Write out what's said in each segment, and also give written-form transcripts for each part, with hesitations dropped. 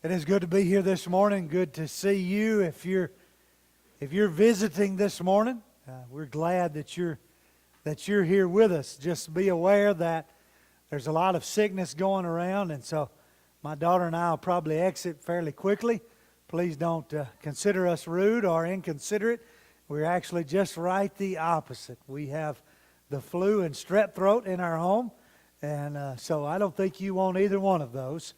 It is good to be here this morning. Good to see you. If you're visiting this morning, we're glad that you're here with us. Just be aware that there's a lot of sickness going around, and so my daughter and I will probably exit fairly quickly. Please don't consider us rude or inconsiderate. We're actually just right the opposite. We have the flu and strep throat in our home, and so I don't think you want either one of those.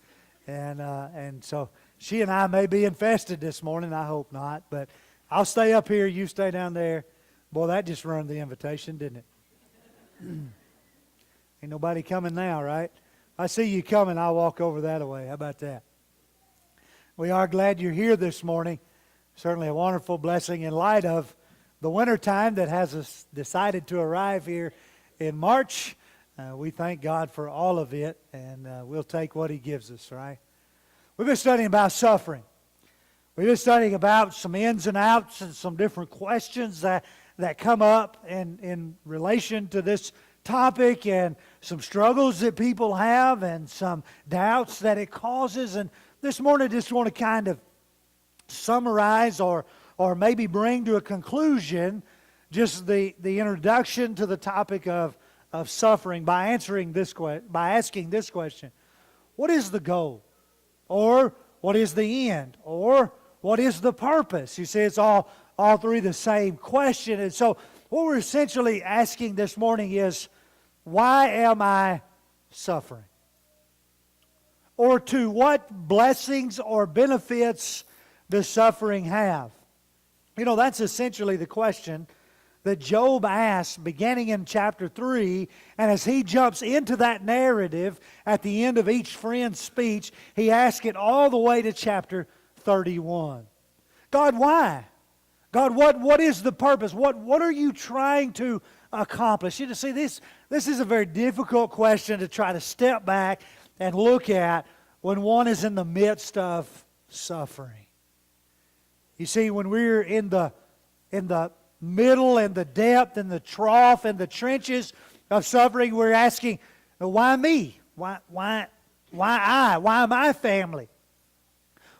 And so she and I may be infested this morning. I hope not. But I'll stay up here. You stay down there. Boy, that just ruined the invitation, didn't it? Ain't nobody coming now, right? If I see you coming, I'll walk over that way. How about that? We are glad you're here this morning. Certainly a wonderful blessing in light of the winter time that has us decided to arrive here in March. We thank God for all of it, and we'll take what He gives us, right? We've been studying about suffering. We've been studying about some ins and outs and some different questions that come up in relation to this topic, and some struggles that people have and some doubts that it causes. And this morning I just want to kind of summarize or maybe bring to a conclusion just the introduction to the topic of suffering by asking this question: what is the goal? Or what is the end? Or what is the purpose? You see, it's all three the same question. And so what we're essentially asking this morning is, why am I suffering? Or to what blessings or benefits does suffering have? You know, that's essentially the question that Job asked beginning in chapter 3, and as he jumps into that narrative at the end of each friend's speech, he asks it all the way to chapter 31. God, why? God, what is the purpose? What are you trying to accomplish? You see, this is a very difficult question to try to step back and look at when one is in the midst of suffering. You see, when we're in the middle and the depth and the trough and the trenches of suffering, we're asking, why me? Why I? Why my family?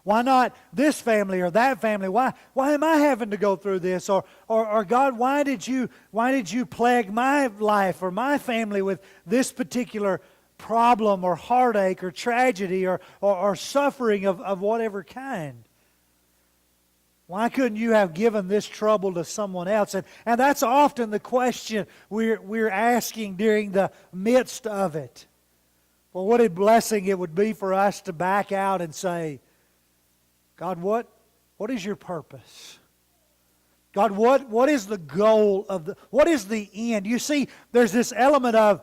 Why not this family or that family? Why am I having to go through this? Or God, why did you plague my life or my family with this particular problem or heartache or tragedy or suffering of whatever kind? Why couldn't you have given this trouble to someone else? And that's often the question we're asking during the midst of it. Well, what a blessing it would be for us to back out and say, God, what is your purpose? God, what is the goal what is the end? You see, there's this element of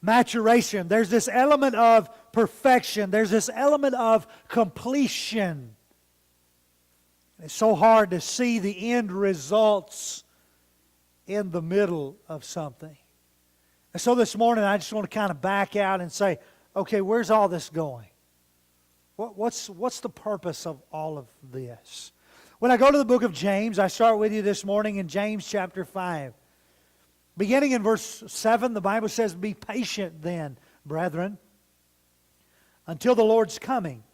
maturation. There's this element of perfection. There's this element of completion. It's so hard to see the end results in the middle of something. And so this morning I just want to kind of back out and say, okay, where's all this going? What's the purpose of all of this? When I go to the book of James, I start with you this morning in James chapter 5. Beginning in verse 7, the Bible says, "Be patient then, brethren, until the Lord's coming.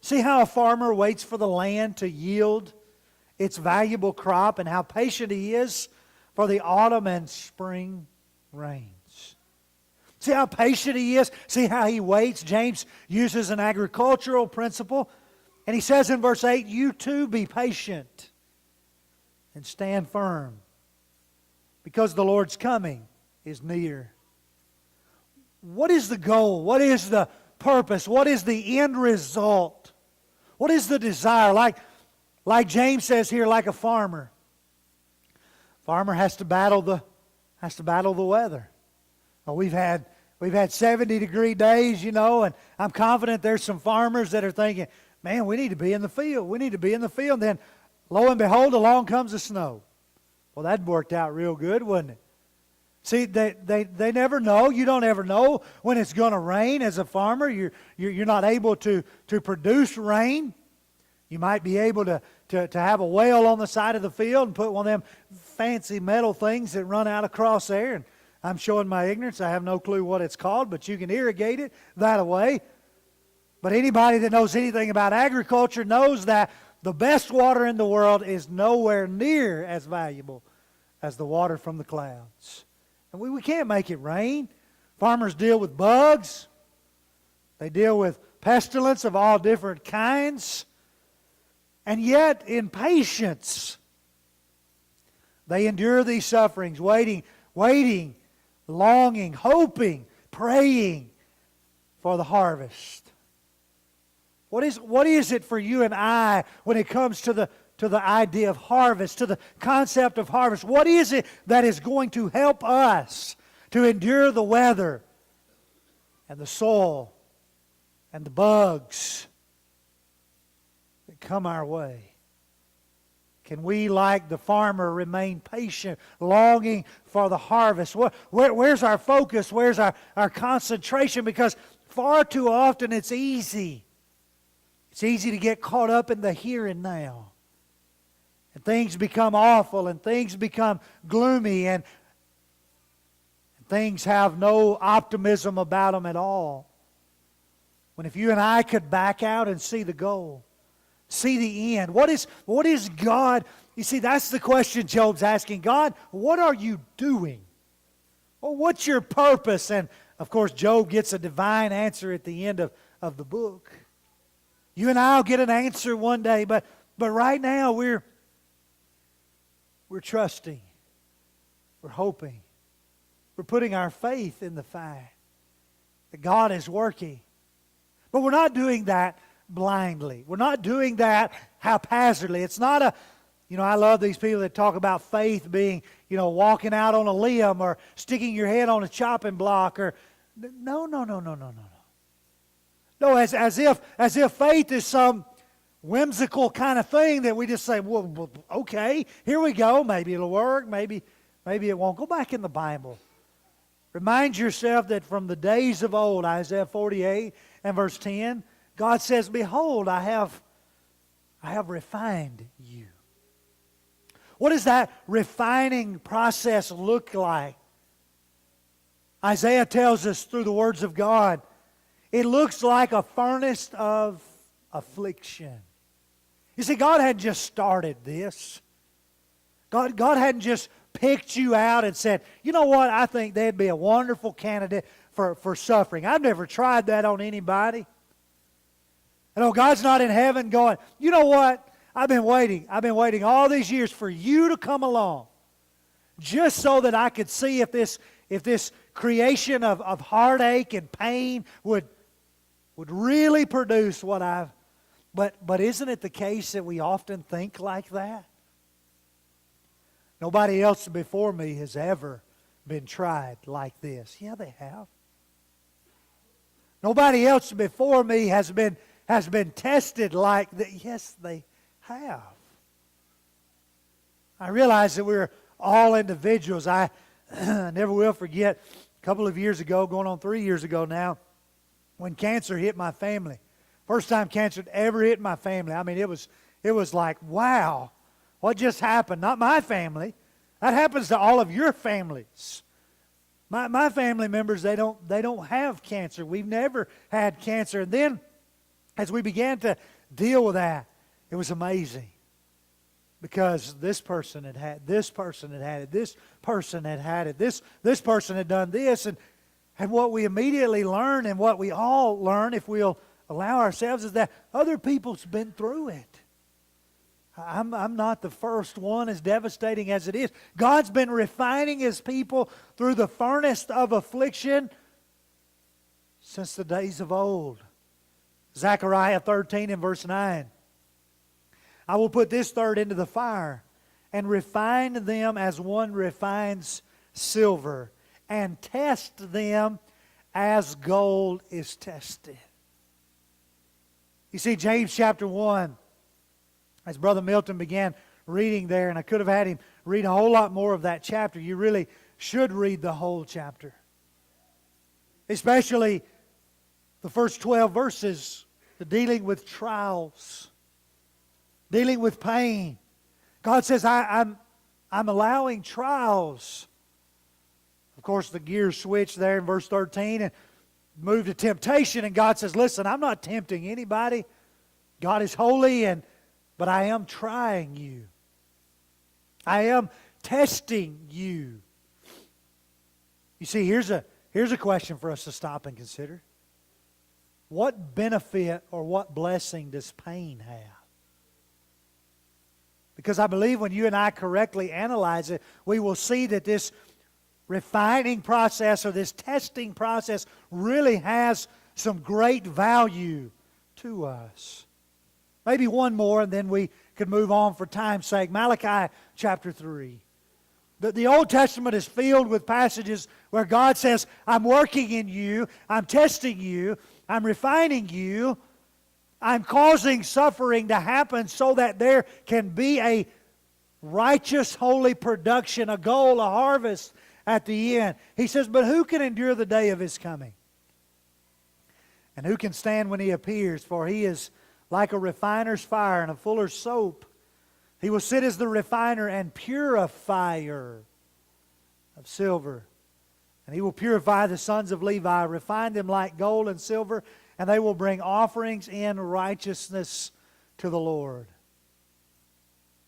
See how a farmer waits for the land to yield its valuable crop, and how patient he is for the autumn and spring rains." See how patient he is? See how he waits? James uses an agricultural principle, and he says in verse 8, "You too be patient and stand firm, because the Lord's coming is near." What is the goal? What is the purpose? What is the end result? What is the desire? Like James says here, like a farmer. Farmer has to battle the weather. Well, we've had 70-degree days, and I'm confident there's some farmers that are thinking, man, we need to be in the field. We need to be in the field. And then, lo and behold, along comes the snow. Well, that worked out real good, wouldn't it? See, they never know. You don't ever know when it's going to rain as a farmer. You're not able to produce rain. You might be able to have a well on the side of the field and put one of them fancy metal things that run out across there. And I'm showing my ignorance. I have no clue what it's called, but you can irrigate it that way. But anybody that knows anything about agriculture knows that the best water in the world is nowhere near as valuable as the water from the clouds. And we can't make it rain. Farmers deal with bugs. They deal with pestilence of all different kinds. And yet, in patience, they endure these sufferings, waiting, longing, hoping, praying for the harvest. What is it for you and I when it comes to the idea of harvest, to the concept of harvest? What is it that is going to help us to endure the weather and the soil and the bugs that come our way? Can we, like the farmer, remain patient, longing for the harvest? Where's our focus? Where's our concentration? Because far too often it's easy. It's easy to get caught up in the here and now. And things become awful, and things become gloomy, and things have no optimism about them at all. When if you and I could back out and see the goal, see the end. What is God? You see, that's the question Job's asking. God, what are you doing? Well, what's your purpose? And, of course, Job gets a divine answer at the end of the book. You and I will get an answer one day, but right now we're trusting. We're hoping. We're putting our faith in the fact that God is working. But we're not doing that blindly. We're not doing that haphazardly. It's not I love these people that talk about faith being, walking out on a limb or sticking your head on a chopping block or, no. No, as if faith is some whimsical kind of thing that we just say, well, okay, here we go. Maybe it'll work. Maybe it won't. Go back in the Bible. Remind yourself that from the days of old, Isaiah 48 and verse 10, God says, behold, I have refined you. What does that refining process look like? Isaiah tells us through the words of God, it looks like a furnace of affliction. You see, God hadn't just started this. God hadn't just picked you out and said, you know what, I think they'd be a wonderful candidate for suffering. I've never tried that on anybody. I know God's not in heaven going, you know what, I've been waiting all these years for you to come along just so that I could see if this creation of heartache and pain would really produce what I've... But isn't it the case that we often think like that? Nobody else before me has ever been tried like this. Yeah, they have. Nobody else before me has been tested like that. Yes, they have. I realize that we're all individuals. I never will forget a couple of years ago, going on 3 years ago now, when cancer hit my family. First time cancer had ever hit my family. I mean, it was like, wow, what just happened? Not my family. That happens to all of your families. My family members, they don't have cancer. We've never had cancer. And then, as we began to deal with that, it was amazing. Because this person had had it, this person had had it, this person had had it, this person had done this. And what we immediately learn, and what we all learn if we'll allow ourselves, is that other people's been through it. I'm not the first one, as devastating as it is. God's been refining His people through the furnace of affliction since the days of old. Zechariah 13 and verse 9. I will put this third into the fire and refine them as one refines silver, and test them as gold is tested. You see, James chapter 1, as Brother Milton began reading there, and I could have had him read a whole lot more of that chapter. You really should read the whole chapter. Especially the first 12 verses, dealing with trials, dealing with pain. God says, I'm allowing trials. Of course, the gears switch there in verse 13, and move to temptation, and God says, listen, I'm not tempting anybody. God is holy, but I am trying you. I am testing you. You see, here's a question for us to stop and consider. What benefit or what blessing does pain have? Because I believe when you and I correctly analyze it, we will see that this refining process or this testing process really has some great value to us. Maybe one more, and then we could move on for time's sake. Malachi chapter 3. The Old Testament is filled with passages where God says, I'm working in you, I'm testing you, I'm refining you, I'm causing suffering to happen so that there can be a righteous, holy production, a goal, a harvest at the end. He says, but who can endure the day of His coming? And who can stand when He appears? For He is like a refiner's fire and a fuller's soap. He will sit as the refiner and purifier of silver. And He will purify the sons of Levi, refine them like gold and silver, and they will bring offerings in righteousness to the Lord.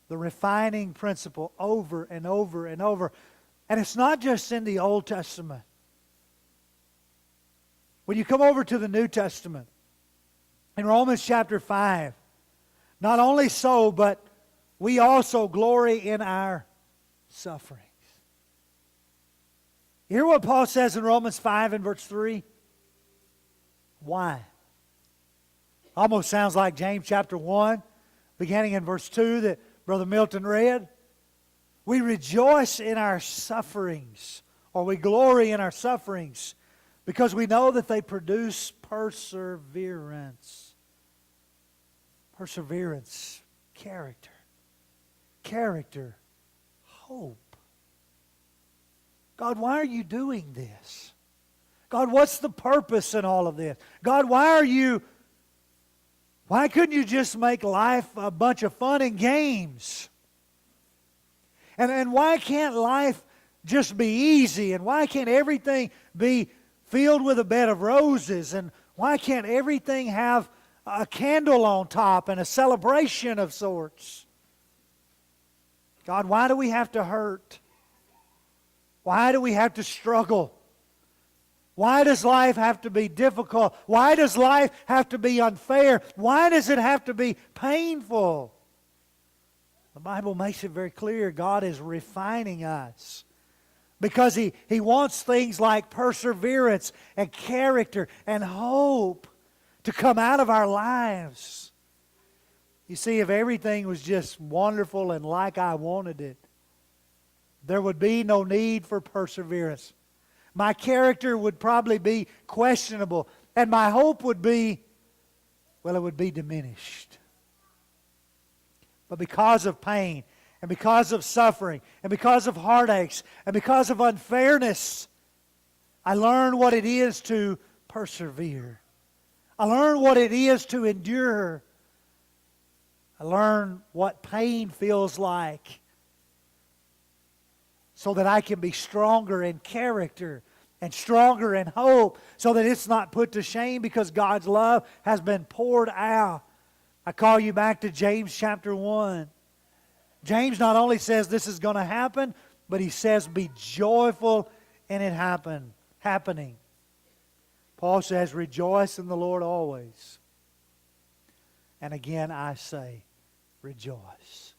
The refining principle over and over and over. And it's not just in the Old Testament. When you come over to the New Testament, in Romans chapter 5, not only so, but we also glory in our sufferings. You hear what Paul says in Romans 5 and verse 3? Why? Almost sounds like James chapter 1, beginning in verse 2 that Brother Milton read. We rejoice in our sufferings, or we glory in our sufferings, because we know that they produce perseverance. Perseverance, character. Character, hope. God, why are you doing this? God, what's the purpose in all of this? God, why couldn't you just make life a bunch of fun and games? And why can't life just be easy? And why can't everything be filled with a bed of roses? And why can't everything have a candle on top and a celebration of sorts? God, why do we have to hurt? Why do we have to struggle? Why does life have to be difficult? Why does life have to be unfair? Why does it have to be painful? The Bible makes it very clear God is refining us because He wants things like perseverance and character and hope to come out of our lives. You see, if everything was just wonderful and like I wanted it, there would be no need for perseverance. My character would probably be questionable, and my hope would be, well, it would be diminished. But because of pain, and because of suffering, and because of heartaches, and because of unfairness, I learn what it is to persevere. I learn what it is to endure. I learn what pain feels like so that I can be stronger in character and stronger in hope so that it's not put to shame because God's love has been poured out. I call you back to James chapter 1. James not only says this is going to happen, but he says be joyful in it happening. Paul says rejoice in the Lord always. And again I say rejoice.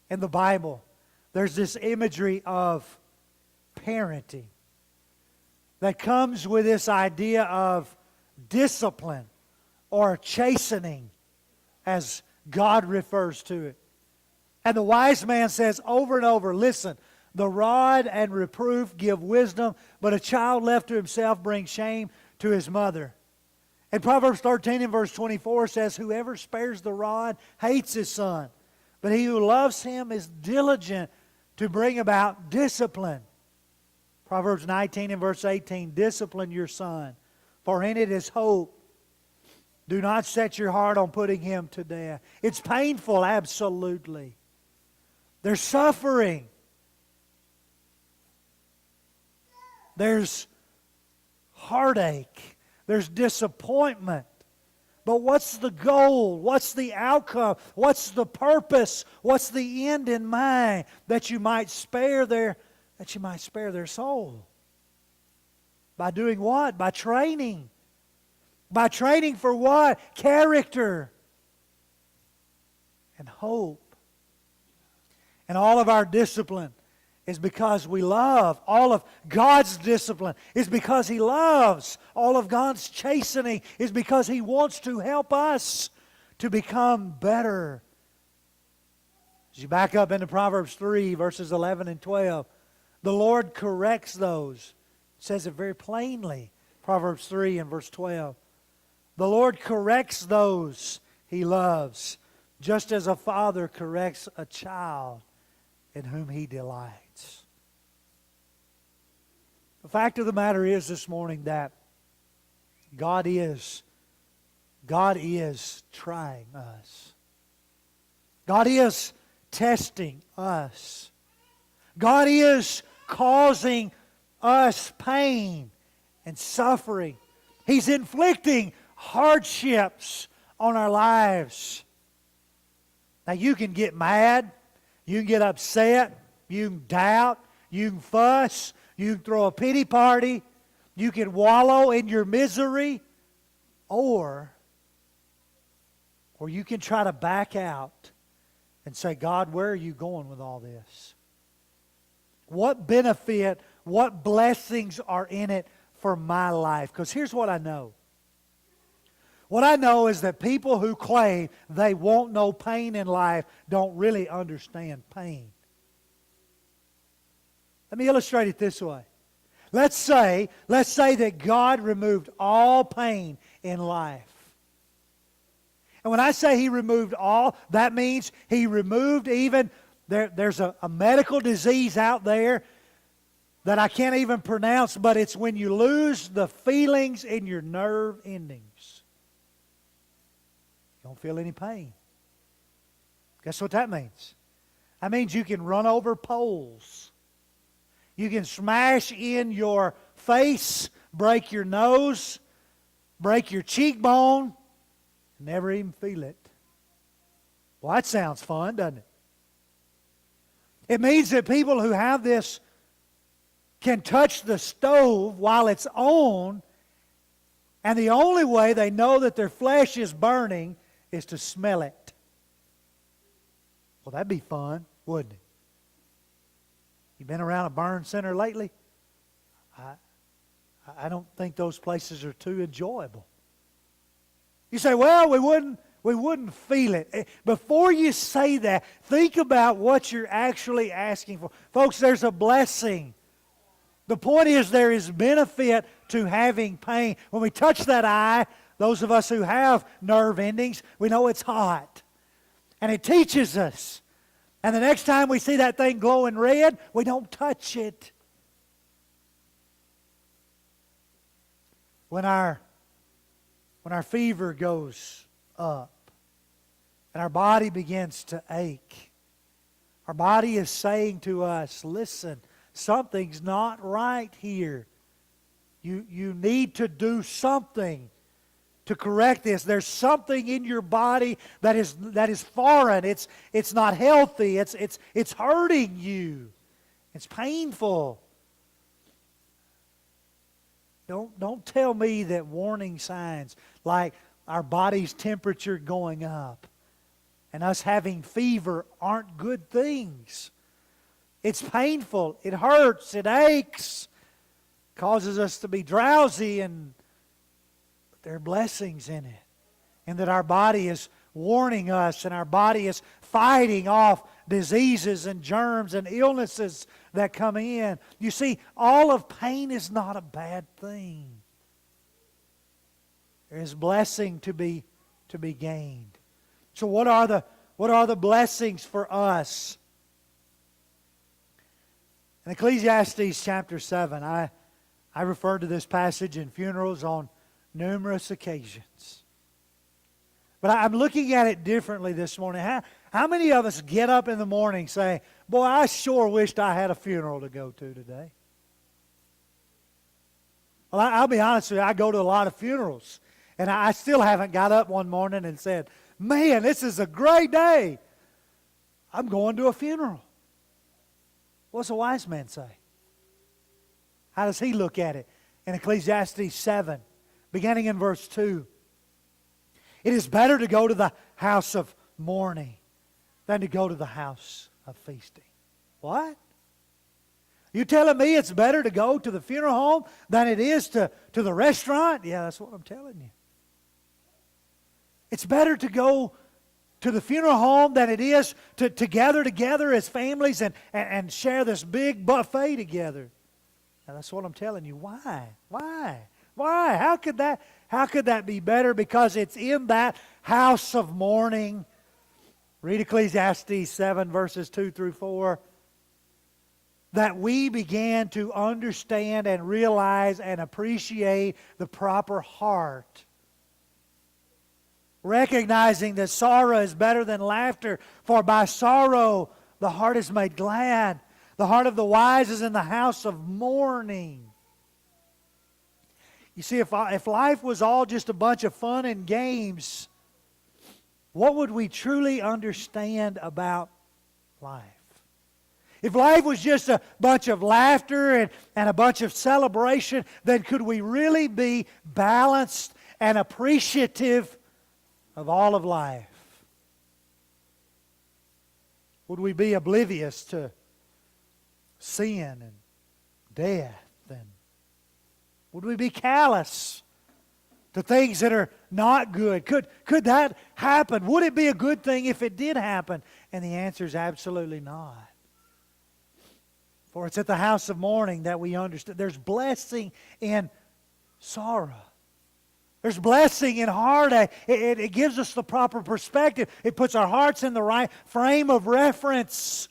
In the Bible, there's this imagery of parenting that comes with this idea of discipline or chastening, as God refers to it. And the wise man says over and over, listen, the rod and reproof give wisdom, but a child left to himself brings shame to his mother. And Proverbs 13 and verse 24 says, whoever spares the rod hates his son, but he who loves him is diligent to bring about discipline. Proverbs 19 and verse 18, discipline your son, for in it is hope. Do not set your heart on putting him to death. It's painful, absolutely. There's suffering. There's heartache. There's disappointment. But what's the goal? What's the outcome? What's the purpose? What's the end in mind? That you might spare their soul. By doing what? By training. By training for what? Character and hope. And all of our discipline is because we love. All of God's discipline is because He loves. All of God's chastening is because He wants to help us to become better. As you back up into Proverbs 3, verses 11 and 12, the Lord corrects those. It says it very plainly. Proverbs 3 and verse 12. The Lord corrects those He loves, just as a father corrects a child in whom He delights. The fact of the matter is this morning that God is trying us. God is testing us. God is causing us pain and suffering. He's inflicting hardships on our lives. Now you can get mad, you can get upset, you can doubt, you can fuss, you can throw a pity party, you can wallow in your misery, or you can try to back out and say, God, where are you going with all this? What benefit, what blessings are in it for my life? Because here's what I know. What I know is that people who claim they won't know pain in life don't really understand pain. Let me illustrate it this way. Let's say that God removed all pain in life. And when I say He removed all, that means He removed even, there's a medical disease out there that I can't even pronounce, but it's when you lose the feelings in your nerve endings. You don't feel any pain. Guess what that means? That means you can run over poles. You can smash in your face, break your nose, break your cheekbone, never even feel it. Well, that sounds fun, doesn't it? It means that people who have this can touch the stove while it's on, and the only way they know that their flesh is burning is to smell it. Well, that'd be fun, wouldn't it? You been around a burn center lately? I don't think those places are too enjoyable. You say, well, we wouldn't feel it. Before you say that, think about what you're actually asking for. Folks, there's a blessing. The point is there is benefit to having pain. When we touch that eye, those of us who have nerve endings, we know it's hot. And it teaches us. And the next time we see that thing glowing red, we don't touch it. When our fever goes up and our body begins to ache, our body is saying to us, listen, something's not right here. You need to do something to correct this. There's something in your body that is foreign. It's not healthy. It's hurting you. It's painful. Don't tell me that warning signs like our body's temperature going up and us having fever aren't good things. It's painful. It hurts. It aches. Causes us to be drowsy, and there are blessings in it. And that our body is warning us, and our body is fighting off diseases and germs and illnesses that come in. You see, all of pain is not a bad thing. There is blessing to be gained. So what are the blessings for us? In Ecclesiastes chapter 7, I referred to this passage in funerals on numerous occasions. But I'm looking at it differently this morning. How many of us get up in the morning saying, boy, I sure wished I had a funeral to go to today? Well, I'll be honest with you, I go to a lot of funerals, and I still haven't got up one morning and said, man, this is a great day. I'm going to a funeral. What's a wise man say? How does he look at it? In Ecclesiastes 7, beginning in verse 2. It is better to go to the house of mourning than to go to the house of feasting. What? You telling me it's better to go to the funeral home than it is to the restaurant? Yeah, that's what I'm telling you. It's better to go to the funeral home than it is to gather together as families and share this big buffet together. Now, that's what I'm telling you. Why? Why? How could that be better? Because it's in that house of mourning. Read Ecclesiastes 7, verses 2 through 4. That we began to understand and realize and appreciate the proper heart. Recognizing that sorrow is better than laughter, for by sorrow the heart is made glad. The heart of the wise is in the house of mourning. You see, if life was all just a bunch of fun and games, what would we truly understand about life? If life was just a bunch of laughter and a bunch of celebration, then could we really be balanced and appreciative of all of life? Would we be oblivious to sin and death? And would we be callous to things that are not good? Could that happen? Would it be a good thing if it did happen? And the answer is absolutely not. For it's at the house of mourning that we understand. There's blessing in sorrow. There's blessing in heartache. It gives us the proper perspective. It puts our hearts in the right frame of reference.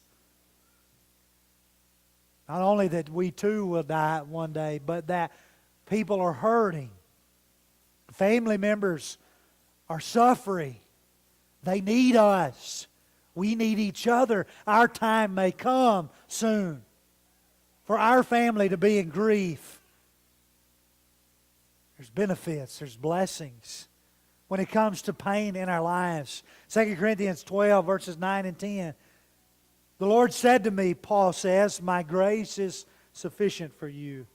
Not only that we too will die one day, but that people are hurting. Family members are suffering. They need us. We need each other. Our time may come soon for our family to be in grief. There's benefits, there's blessings when it comes to pain in our lives. 2 Corinthians 12, verses 9 and 10. The Lord said to me, Paul says, my grace is sufficient for you.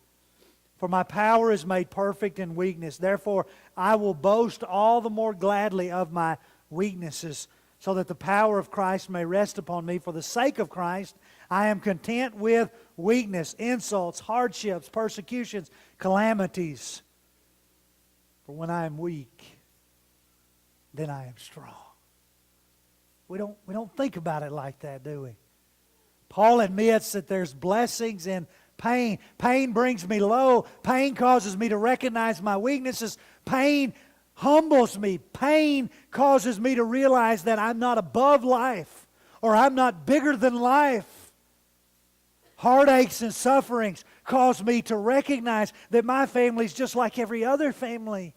For my power is made perfect in weakness. Therefore, I will boast all the more gladly of my weaknesses, so that the power of Christ may rest upon me. For the sake of Christ, I am content with weakness, insults, hardships, persecutions, calamities. For when I am weak, then I am strong. We don't think about it like that, do we? Paul admits that there's blessings in pain. Pain brings me low. Pain causes me to recognize my weaknesses. Pain humbles me. Pain causes me to realize that I'm not above life, or I'm not bigger than life. Heartaches and sufferings cause me to recognize that my family's just like every other family.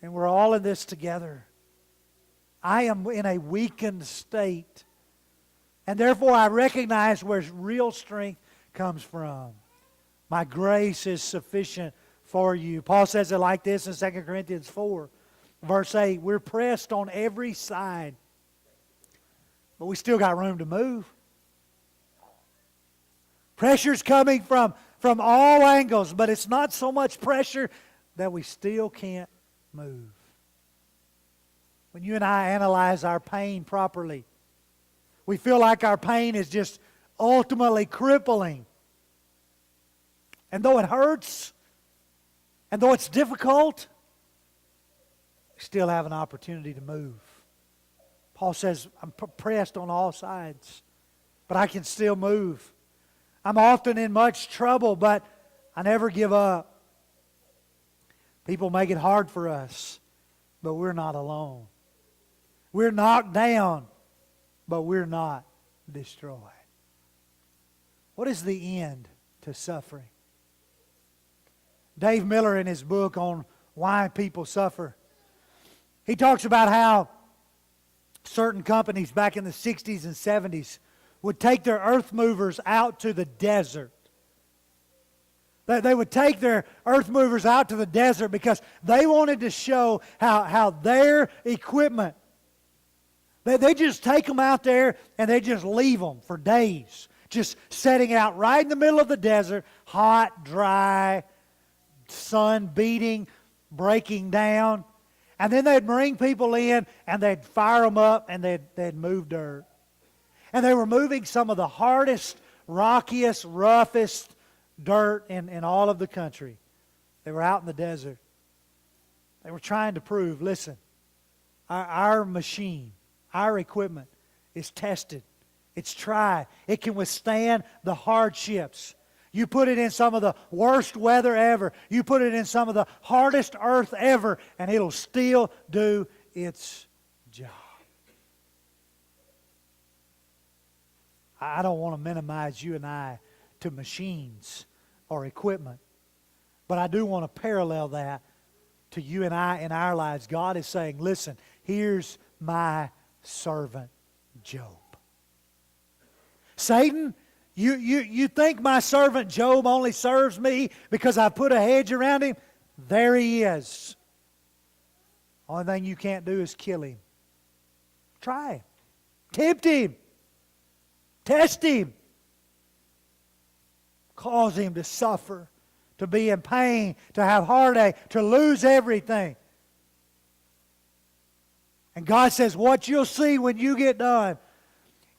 And we're all in this together. I am in a weakened state. And therefore I recognize where real strength comes from. My grace is sufficient for you. Paul says it like this in 2 Corinthians 4, verse 8. We're pressed on every side, but we still got room to move. Pressure's coming from all angles, but it's not so much pressure that we still can't move. When you and I analyze our pain properly, we feel like our pain is just ultimately crippling. And though it hurts, and though it's difficult, we still have an opportunity to move. Paul says, I'm pressed on all sides, but I can still move. I'm often in much trouble, but I never give up. People make it hard for us, but we're not alone. We're knocked down, but we're not destroyed. What is the end to suffering? Dave Miller, in his book on why people suffer, he talks about how certain companies back in the 60s and 70s would take their earth movers out to the desert. They would take their earth movers out to the desert because they wanted to show how their equipment, they just take them out there and they just leave them for days. Just setting out right in the middle of the desert, hot, dry, sun beating, breaking down. And then they'd bring people in and they'd fire them up and they'd move dirt. And they were moving some of the hardest, rockiest, roughest dirt in all of the country. They were out in the desert. They were trying to prove, listen, our machine, our equipment is tested. It's tried. It can withstand the hardships. You put it in some of the worst weather ever. You put it in some of the hardest earth ever, and it'll still do its job. I don't want to minimize you and I to machines or equipment, but I do want to parallel that to you and I in our lives. God is saying, listen, here's my servant Job. Satan, you think my servant Job only serves me because I put a hedge around him? There he is. Only thing you can't do is kill him. Try him. Tempt him. Test him. Cause him to suffer, to be in pain, to have heartache, to lose everything. And God says, what you'll see when you get done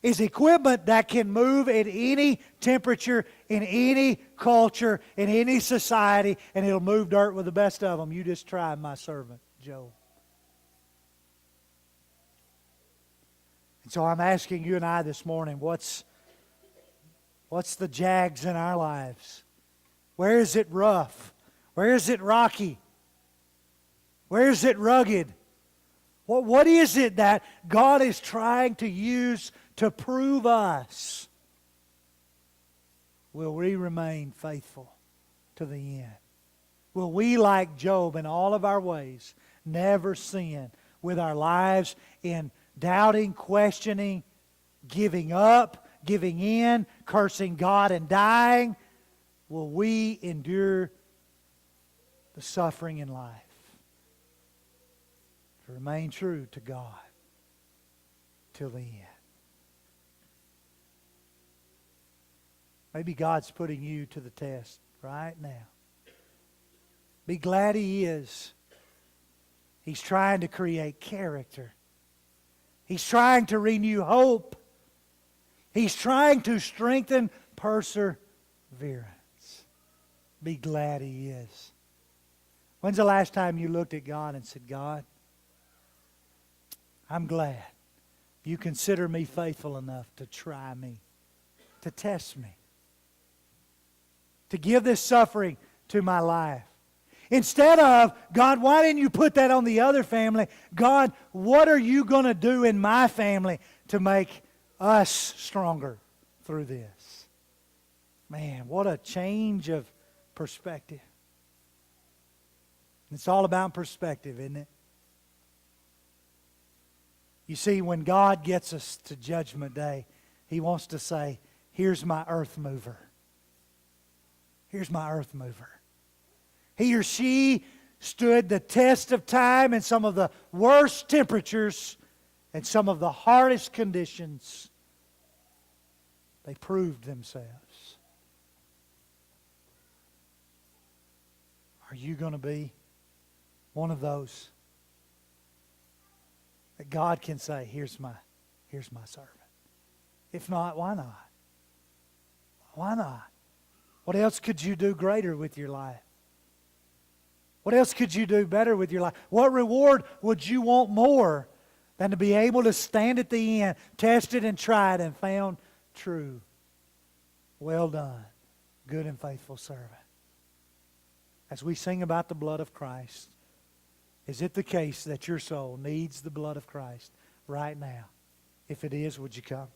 is equipment that can move at any temperature, in any culture, in any society, and it'll move dirt with the best of them. You just try my servant, Job. And so I'm asking you and I this morning, what's the jags in our lives? Where is it rough? Where is it rocky? Where is it rugged? What is it that God is trying to use to prove us? Will we remain faithful to the end? Will we, like Job in all of our ways, never sin with our lives in doubting, questioning, giving up, giving in, cursing God and dying? Will we endure the suffering in life? To remain true to God till the end. Maybe God's putting you to the test right now. Be glad He is. He's trying to create character. He's trying to renew hope. He's trying to strengthen perseverance. Be glad He is. When's the last time you looked at God and said, God, I'm glad you consider me faithful enough to try me, to test me, to give this suffering to my life. Instead of, God, why didn't you put that on the other family? God, what are you going to do in my family to make us stronger through this? Man, what a change of perspective. It's all about perspective, isn't it? You see, when God gets us to Judgment Day, He wants to say, here's my earth mover. Here's my earth mover. He or she stood the test of time in some of the worst temperatures and some of the hardest conditions. They proved themselves. Are you going to be one of those that God can say, here's my servant? If not, why not? Why not? What else could you do greater with your life? What else could you do better with your life? What reward would you want more than to be able to stand at the end, tested and tried and found true? Well done, good and faithful servant. As we sing about the blood of Christ, is it the case that your soul needs the blood of Christ right now? If it is, would you come?